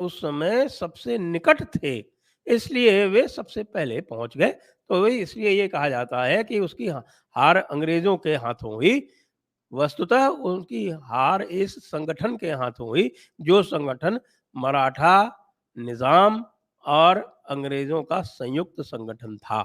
उस समय सबसे निकट थे, इसलिए वे सबसे पहले पहुँच गए। तो इसलिए ये कहा जाता है कि उसकी हार अंग्रेज़ों के हाथों हुई। वस्तुतः उनकी हार इस संगठन के हाथों हुई, जो संगठन मराठा निज़ाम और अंग्रेज़ों का संयुक्त संगठन था।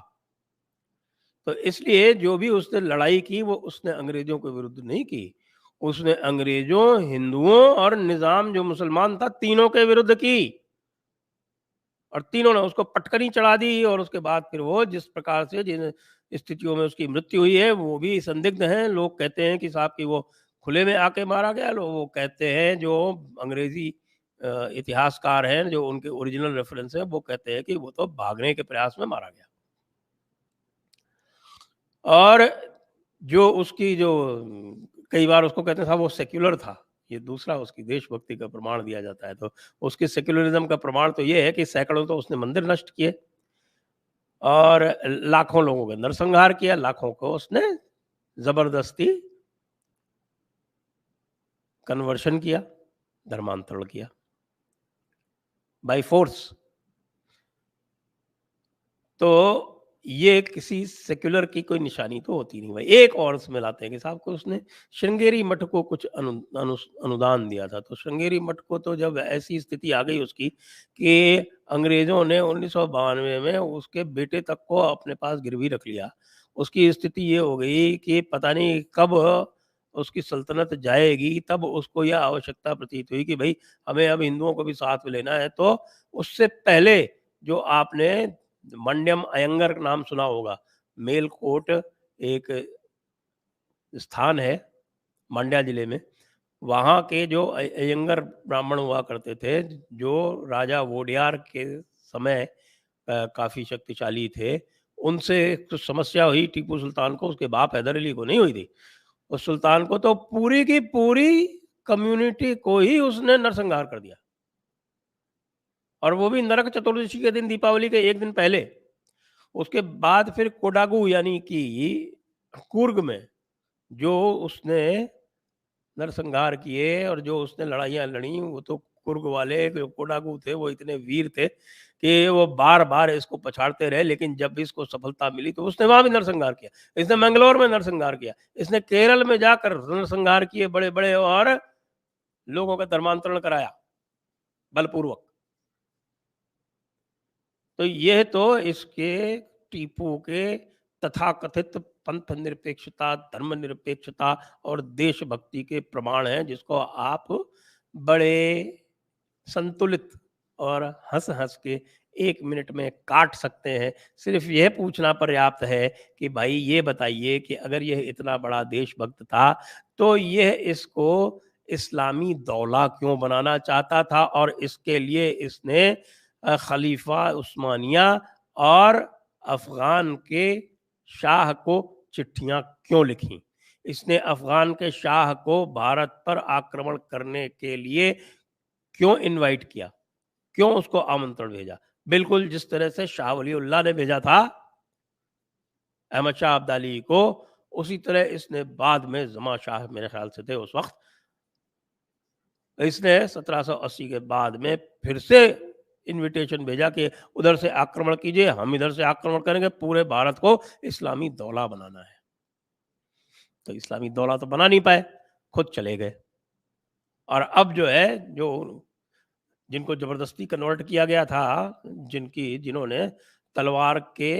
तो इसलिए जो भी उसने लड़ाई की, वो उसने अंग्रेज़ों के विरुद्ध नहीं की। उसने अंग्रेज़ों, हिंदुओं और निज़ाम जो मुसलमान था, तीनों के विरुद्ध की। और तीनों ने उसको पटकनी चढ़ा दी, और उसके बाद फिर वो जिस प्रकार से जिन स्थितियों में उसकी मृत्यु हुई है, वो भी संदिग्ध हैं। लोग कहते हैं कि साहब कि वो खुले में आके मारा गया। लोग वो कहते हैं, जो अंग्रेज़ी इतिहासकार हैं, जो उनके ओरिजिनल रेफ़रेंस है, वो कहते हैं कि वो तो भागने के प्रयास में मारा गया। और जो उसकी जो कई बार उसको कहते हैं साहब वो सेक्युलर था। ये दूसरा उसकी देशभक्ति का प्रमाण दिया जाता है। तो उसके सेक्युलरिज़्म का प्रमाण तो ये है कि सैकड़ों तो उसने मंदिर नष्ट किए, और लाखों लोगों का नरसंहार किया, लाखों को उसने ज़बरदस्ती कन्वर्शन किया, धर्मांतरण किया, बाय फ़ोर्स। तो ये किसी सेक्युलर की कोई निशानी तो होती नहीं भाई। एक और उसमें लाते हैं कि साहब को उसने श्रृंगेरी मठ को कुछ अनुदान दिया था। तो श्रृंगेरी मठ को तो जब ऐसी स्थिति आ गई उसकी कि अंग्रेज़ों ने 1992 में उसके बेटे तक को अपने पास गिरवी रख लिया। उसकी स्थिति ये हो गई कि पता नहीं कब उसकी सल्तनत जाएगी, तब उसको यह आवश्यकता प्रतीत हुई कि भई हमें अब हिंदुओं को भी साथ में लेना है। तो उससे पहले जो आपने मंड्यम अयंगर नाम सुना होगा। मेलकोट एक स्थान है मांड्या जिले में। वहाँ के जो अयंगर ब्राह्मण हुआ करते थे, जो राजा वोडियार के समय काफ़ी शक्तिशाली थे। उनसे कुछ समस्या हुई टीपू सुल्तान को, उसके बाप हैदर अली को नहीं हुई थी। उस सुल्तान को तो पूरी की पूरी कम्युनिटी को ही उसने नरसंहार कर दिया। और वो भी नरक चतुर्दशी के दिन, दीपावली के 1 दिन पहले। उसके बाद फिर कोडागू यानी कि कुर्ग में जो उसने नरसंहार किए और जो उसने लड़ाइयाँ लड़ी, वो तो कुर्ग वाले जो कोडागू थे वो इतने वीर थे कि वो बार-बार इसको पछाड़ते रहे, लेकिन जब भी इसको सफलता मिली तो उसने वहाँ भी नरसंहार किया। इसने मैंगलोर में नरसंहार किया। इसने केरल में जाकर नरसंहार किए बड़े-बड़े, और लोगों का धर्मांतरण कराया बलपूर्वक। तो यह तो इसके टीपू के तथाकथित पंथ निरपेक्षता, धर्मनिरपेक्षता और देशभक्ति के प्रमाण हैं, जिसको आप बड़े संतुलित और हँस-हँस के 1 मिनट में काट सकते हैं। सिर्फ़ यह पूछना पर्याप्त है कि भाई ये बताइए कि अगर यह इतना बड़ा देशभक्त था, तो यह इसको इस्लामी दौला क्यों बनाना चाहता था, और इसके लिए इसने खलीफा उस्मानिया और अफ़गान के शाह को चिट्ठियाँ क्यों लिखीं? इसने अफ़गान के शाह को भारत पर आक्रमण करने के लिए क्यों इनवाइट किया? क्यों उसको आमंत्रण भेजा? बिल्कुल जिस तरह से शाह वलीउल्लाह ने भेजा था अहमद शाह अब्दाली को, उसी तरह इसने बाद में ज़मा शाह मेरे ख़्याल से थे उस वक़्त, इसने 1780 के बाद में फिर से इन्विटेशन भेजा कि उधर से आक्रमण कीजिए, हम इधर से आक्रमण करेंगे, पूरे भारत को इस्लामी दौला बनाना है। तो इस्लामी दौला तो बना नहीं पाए, खुद चले गए। और अब जो है, जो जिनको ज़बरदस्ती कन्वर्ट किया गया था, जिन्होंने तलवार के